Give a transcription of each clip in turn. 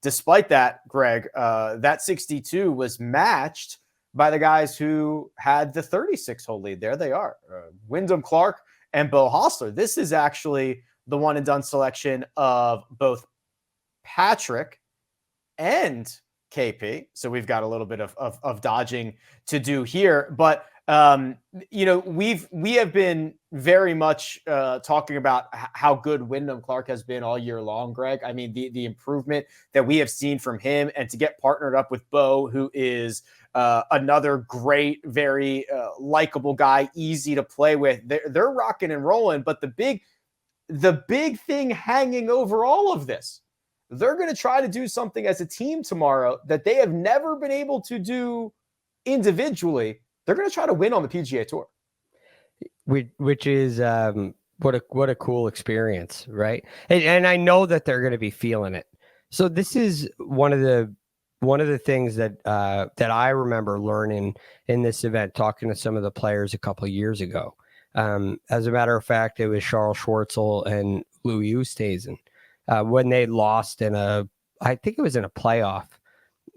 despite that, Greg, that 62 was matched by the guys who had the 36-hole lead. There they are, Wyndham Clark and Beau Hossler. This is actually the one and done selection of both Patrick and KP. So we've got a little bit of dodging to do here. But, we have been very much talking about how good Wyndham Clark has been all year long, Greg. I mean, the improvement that we have seen from him, and to get partnered up with Beau, who is another great, very likable guy, easy to play with. They're rocking and rolling. But the big thing hanging over all of this, they're going to try to do something as a team tomorrow that they have never been able to do individually. They're going to try to win on the PGA Tour, which is what a cool experience, right? And I know that they're going to be feeling it. So this is one of the things that I remember learning in this event, talking to some of the players a couple of years ago. As a matter of fact, it was Charles Schwartzel and Louis Oosthuizen when they lost I think it was in a playoff.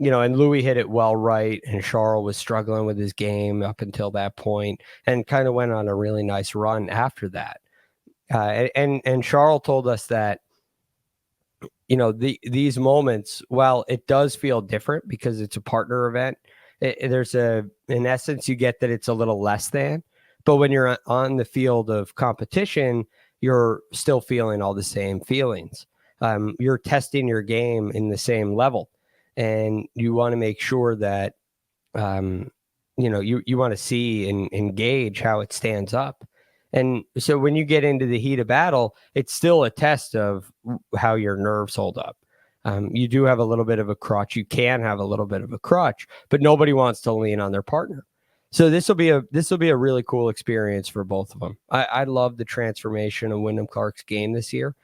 And Louis hit it well right, and Charles was struggling with his game up until that point, and kind of went on a really nice run after that. And Charles told us that, these moments, while it does feel different because it's a partner event, in essence, you get that it's a little less than. But when you're on the field of competition, you're still feeling all the same feelings. You're testing your game in the same level. And you want to make sure that, you want to see and engage how it stands up. And so when you get into the heat of battle, it's still a test of how your nerves hold up. You do have a little bit of a crutch. You can have a little bit of a crutch, but nobody wants to lean on their partner. So this will be a really cool experience for both of them. I love the transformation of Wyndham Clark's game this year.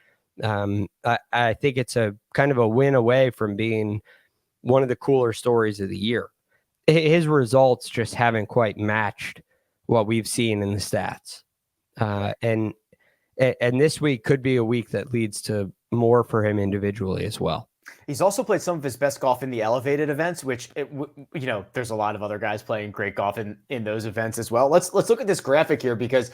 I think it's a kind of a win away from being one of the cooler stories of the year. His results just haven't quite matched what we've seen in the stats. And this week could be a week that leads to more for him individually as well. He's also played some of his best golf in the elevated events, which, there's a lot of other guys playing great golf in those events as well. Let's look at this graphic here, because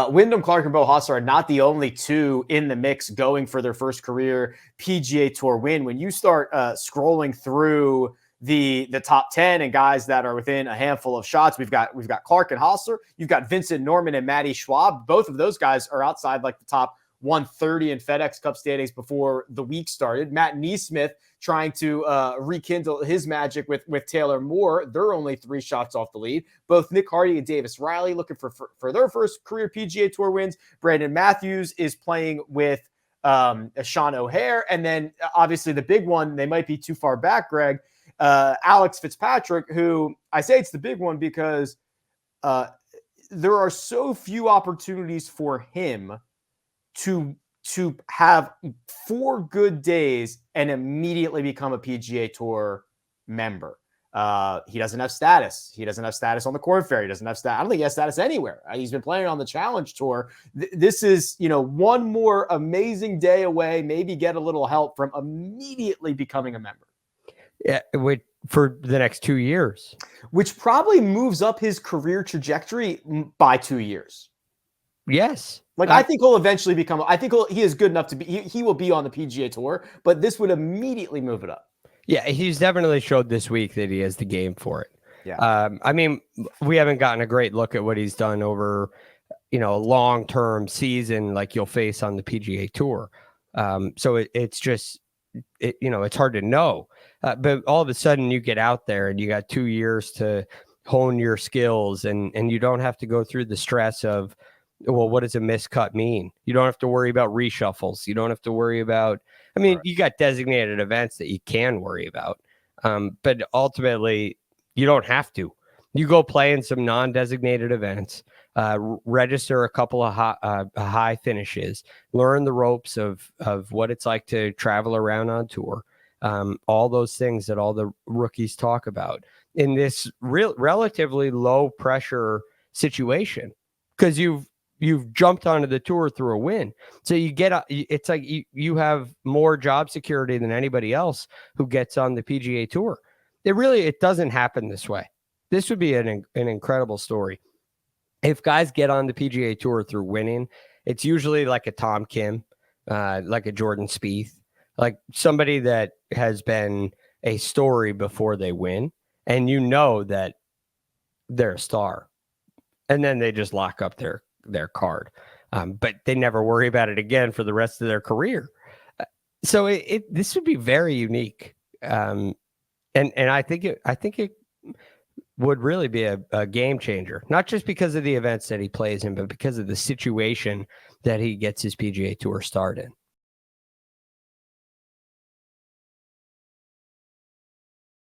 Wyndham Clark and Beau Hossler are not the only two in the mix going for their first career PGA Tour win. When you start scrolling through the top 10 and guys that are within a handful of shots, we've got Clark and Hossler. You've got Vincent Norman and Matty Schwab. Both of those guys are outside like the top 130 in FedEx Cup standings before the week started. Matt Neesmith trying to rekindle his magic with Taylor Moore. They're only 3 shots off the lead. Both Nick Hardy and Davis Riley looking for their first career PGA Tour wins. Brandon Matthews is playing with Sean O'Hare. And then obviously the big one, they might be too far back, Greg, Alex Fitzpatrick, who I say it's the big one because there are so few opportunities for him to have 4 good days and immediately become a PGA Tour member. He doesn't have status. He doesn't have status on the Korn Ferry. He doesn't have status. I don't think he has status anywhere. He's been playing on the Challenge Tour. This is, one more amazing day away, maybe get a little help from immediately becoming a member. Yeah, for the next 2 years. Which probably moves up his career trajectory by 2 years. Yes. I think he'll eventually become, he is good enough to be, he will be on the PGA Tour, but this would immediately move it up. Yeah, he's definitely showed this week that he has the game for it. Yeah. We haven't gotten a great look at what he's done over, a long-term season like you'll face on the PGA Tour. So it's just, it's hard to know. But all of a sudden you get out there and you got 2 years to hone your skills, and you don't have to go through the stress of, well, what does a miscut mean? You don't have to worry about reshuffles. You don't have to worry about, you got designated events that you can worry about. But ultimately you don't have to. You go play in some non-designated events, register a couple of high finishes, learn the ropes of what it's like to travel around on tour. All those things that all the rookies talk about in this relatively low pressure situation, because you've you've jumped onto the tour through a win. So it's like you have more job security than anybody else who gets on the PGA Tour. It doesn't happen this way. This would be an incredible story. If guys get on the PGA Tour through winning, it's usually like a Tom Kim, like a Jordan Spieth, like somebody that has been a story before they win, and you know that they're a star, and then they just lock up their card, but they never worry about it again for the rest of their career. So this would be very unique, and I think it would really be a game changer, not just because of the events that he plays in, but because of the situation that he gets his PGA Tour start in.